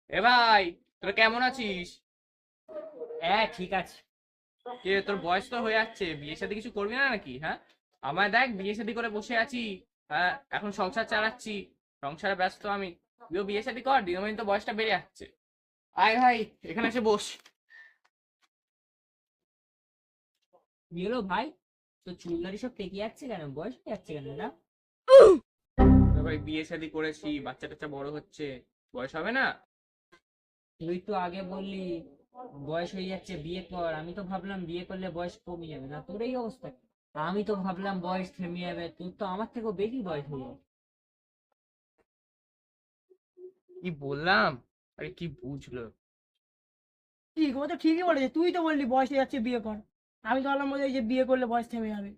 এ ভাই, তোরা কেমন আছিস? হ্যাঁ, ঠিক আছে। কে তোর বয়স তো হয়ে যাচ্ছে, বিয়ে শাদী কিছু করবি না নাকি? হ্যাঁ, আমায় দেখ বিয়ে শাদী করে বসে আছি। হ্যাঁ, এখন সংসার চালাচ্ছি, সংসারে ব্যস্ত আমি। তুইও বিয়ে শাদী কর, দিন দিন তো বয়সটা বেড়ে যাচ্ছে। আয় ভাই, এখানে এসে বস। কি হলো ভাই? তো চুলদারি সব পেকে যাচ্ছে কেন? বয়স হয়ে যাচ্ছে কেন না? ভাই বিয়ে শাদী করেছি, বাচ্চা টাচ্চা বড় হচ্ছে, বয়স হবে না? তুই তো আগে বললি বয়স হয়ে যাচ্ছে বিয়ে কর। আমি তো ভাবলাম বিয়ে করলে বয়স কমে যাবে, না তোর এই অবস্থা? আমি তো ভাবলাম বয়স থেমে যাবে, তোর তো আমার থেকেও বেশি বয়স হয়ে যাবে। কি বললাম? আরে কি বুঝলো? ঠিক, ও তো ঠিকই বলেছে। তুই তো বললি বয়স হয়ে যাচ্ছে বিয়ে কর। আমি তো ভাবলাম বোধহয় যে বিয়ে করলে বয়স থেমে যাবে।